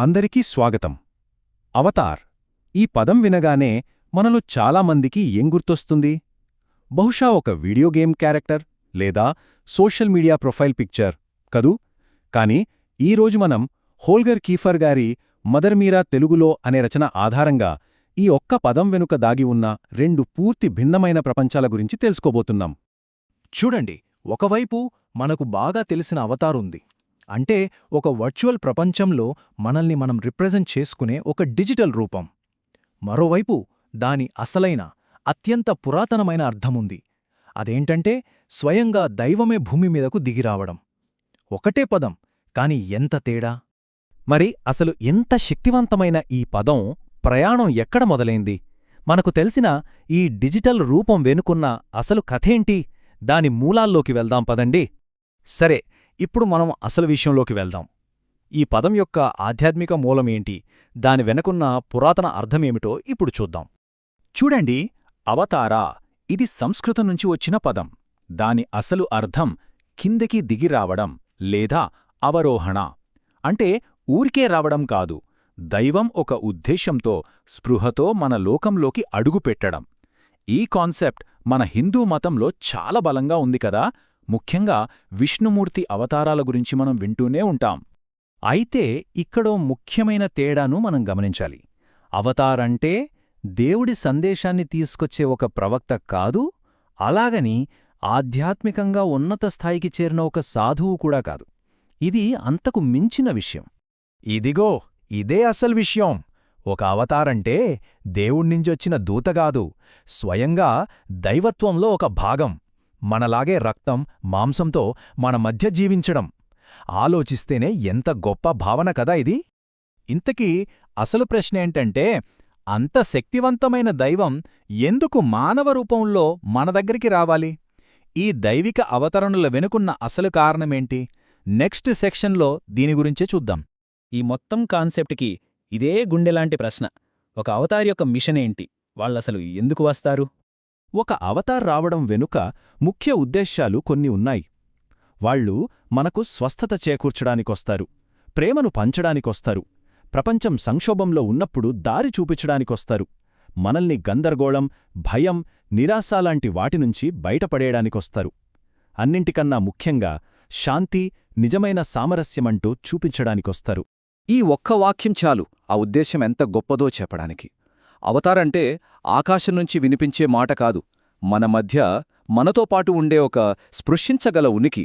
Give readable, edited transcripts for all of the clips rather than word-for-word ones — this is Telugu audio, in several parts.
అందరికీ స్వాగతం. అవతార్ ఈ పదం వినగానే మనలో చాలామందికి ఏం గుర్తొస్తుంది? బహుశా ఒక వీడియో గేమ్ క్యారెక్టర్ లేదా సోషల్ మీడియా ప్రొఫైల్ పిక్చర్ కదూ? కాని ఈరోజు మనం హోల్గర్ కీఫర్ గారి మదర్ మీరా తెలుగులో అనే రచన ఆధారంగా ఈ ఒక్క పదం వెనుక దాగి ఉన్న రెండు పూర్తి భిన్నమైన ప్రపంచాల గురించి తెలుసుకోబోతున్నాం. చూడండి, ఒకవైపు మనకు బాగా తెలిసిన అవతారుంది. అంటే ఒక వర్చువల్ ప్రపంచంలో మనల్ని మనం రిప్రజెంట్ చేసుకునే ఒక డిజిటల్ రూపం. మరోవైపు దాని అసలైన అత్యంత పురాతనమైన అర్థముంది. అదేంటంటే స్వయంగా దైవమే భూమి మీదకు దిగిరావడం. ఒకటే పదం, కాని ఎంత తేడా! మరి అసలు ఇంత శక్తివంతమైన ఈ పదం ప్రయాణం ఎక్కడ మొదలైంది? మనకు తెలిసిన ఈ డిజిటల్ రూపం వెనుకున్న అసలు కథేంటి? దాని మూలాల్లోకి వెళ్దాం పదండి. సరే, ఇప్పుడు మనం అసలు విషయంలోకి వెళ్దాం. ఈ పదం యొక్క ఆధ్యాత్మిక మూలమేంటి, దాని వెనకున్న పురాతన అర్థమేమిటో ఇప్పుడు చూద్దాం. చూడండి, అవతారా ఇది సంస్కృతం నుంచి వచ్చిన పదం. దాని అసలు అర్థం కిందకి దిగిరావడం లేదా అవరోహణ. అంటే ఊరికే రావడం కాదు, దైవం ఒక ఉద్దేశంతో స్పృహతో మన లోకంలోకి అడుగుపెట్టడం. ఈ కాన్సెప్ట్ మన హిందూ మతంలో చాలా బలంగా ఉంది కదా. ముఖ్యంగా విష్ణుమూర్తి అవతారాల గురించి మనం వింటూనే ఉంటాం. అయితే ఇక్కడో ముఖ్యమైన తేడాను మనం గమనించాలి. అవతారంటే దేవుడి సందేశాన్ని తీసుకొచ్చే ఒక ప్రవక్త కాదు, అలాగని ఆధ్యాత్మికంగా ఉన్నత స్థాయికి చేరిన ఒక సాధువు కూడా కాదు. ఇది అంతకు మించిన విషయం. ఇదిగో ఇదే అసలు విషయం. ఒక అవతారంటే దేవుణ్ణించొచ్చిన దూతగాదు, స్వయంగా దైవత్వంలో ఒక భాగం. మనలాగే రక్తం, మాంసంతో మన మధ్య జీవించడం. ఆలోచిస్తేనే ఎంత గొప్ప భావన కదా ఇది. ఇంతకీ అసలు ప్రశ్నేంటంటే, అంత శక్తివంతమైన దైవం ఎందుకు మానవ రూపంలో మన దగ్గరికి రావాలి? ఈ దైవిక అవతరణల వెనుకున్న అసలు కారణమేంటి? నెక్స్ట్ సెక్షన్లో దీని గురించే చూద్దాం. ఈ మొత్తం కాన్సెప్ట్కి ఇదే గుండెలాంటి ప్రశ్న. ఒక అవతార్ యొక్క మిషన్ ఏంటి? వాళ్ళసలు ఎందుకు వస్తారు? ఒక అవతార్ రావడం వెనుక ముఖ్య ఉద్దేశ్యాలు కొన్ని ఉన్నాయి. వాళ్ళు మనకు స్వస్థత చేకూర్చడానికొస్తారు, ప్రేమను పంచడానికొస్తారు, ప్రపంచం సంక్షోభంలో ఉన్నప్పుడు దారి చూపించడానికొస్తారు, మనల్ని గందరగోళం, భయం, నిరాశలాంటి వాటినుంచి బయటపడేయడానికొస్తారు. అన్నింటికన్నా ముఖ్యంగా శాంతి, నిజమైన సామరస్యమంటూ చూపించడానికొస్తారు. ఈ ఒక్క వాక్యం చాలు ఆ ఉద్దేశ్యం ఎంత గొప్పదో చెప్పడానికి. అవతారంటే ఆకాశం నుంచి వినిపించే మాట కాదు, మన మధ్య మనతో పాటు ఉండే ఒక స్పృశించగల ఉనికి.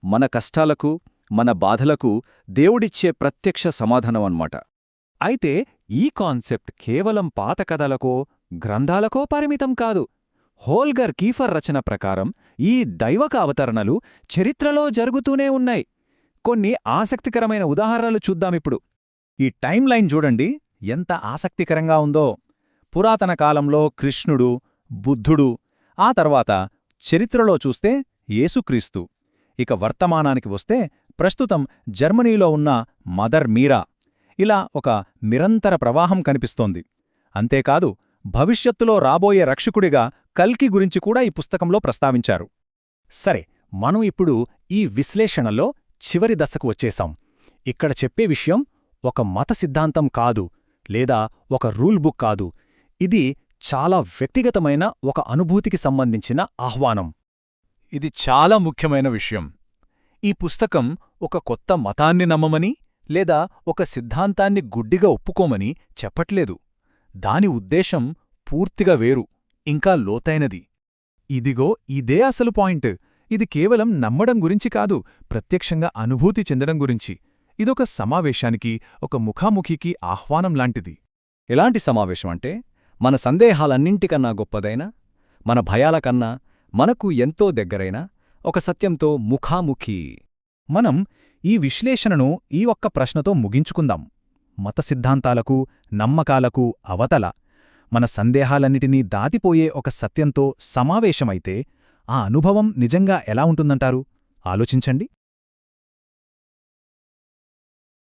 మన కష్టాలకు, మన బాధలకు దేవుడిచ్చే ప్రత్యక్ష సమాధానం అన్నమాట. అయితే ఈ కాన్సెప్ట్ కేవలం పాత కథలకో, గ్రంథాలకో పరిమితం కాదు. హోల్గర్ కీఫర్ రచన ప్రకారం ఈ దైవక అవతరణలు చరిత్రలో జరుగుతూనే ఉన్నాయి. కొన్ని ఆసక్తికరమైన ఉదాహరణలు చూద్దామిప్పుడు. ఈ టైం లైన్ చూడండి, ఎంత ఆసక్తికరంగా ఉందో. పురాతన కాలంలో కృష్ణుడు, బుద్ధుడు, ఆ తర్వాత చరిత్రలో చూస్తే యేసుక్రీస్తు. ఇక వర్తమానానికి వస్తే ప్రస్తుతం జర్మనీలో ఉన్న మదర్ మీరా. ఇలా ఒక నిరంతర ప్రవాహం కనిపిస్తోంది. అంతేకాదు, భవిష్యత్తులో రాబోయే రక్షకుడిగా కల్కి గురించి కూడా ఈ పుస్తకంలో ప్రస్తావించారు. సరే, మనం ఇప్పుడు ఈ విశ్లేషణలో చివరి దశకు వచ్చేశాం. ఇక్కడ చెప్పే విషయం ఒక మత సిద్ధాంతం కాదు, లేదా ఒక రూల్ బుక్ కాదు. ఇది చాలా వ్యక్తిగతమైన ఒక అనుభూతికి సంబంధించిన ఆహ్వానం. ఇది చాలా ముఖ్యమైన విషయం. ఈ పుస్తకం ఒక కొత్త మతాన్ని నమ్మమని లేదా ఒక సిద్ధాంతాన్ని గుడ్డిగా ఒప్పుకోమని చెప్పట్లేదు. దాని ఉద్దేశం పూర్తిగా వేరు, ఇంకా లోతైనది. ఇదిగో ఇదే అసలు పాయింట్. ఇది కేవలం నమ్మడం గురించి కాదు, ప్రత్యక్షంగా అనుభూతి చెందడం గురించి. ఇదొక సమావేశానికి, ఒక ముఖాముఖికి ఆహ్వానం లాంటిది. ఎలాంటి సమావేశం అంటే, మన సందేహాలన్నింటికన్నా గొప్పదైన, మన భయాలకన్నా మనకు ఎంతో దగ్గరైన ఒక సత్యంతో ముఖాముఖి. మనం ఈ విశ్లేషణను ఈ ఒక్క ప్రశ్నతో ముగించుకుందాం. మత సిద్ధాంతాలకు, నమ్మకాలకు అవతల మన సందేహాలన్నిటినీ దాటిపోయే ఒక సత్యంతో సమావేశమైతే ఆ అనుభవం నిజంగా ఎలా ఉంటుందంటారు? ఆలోచించండి.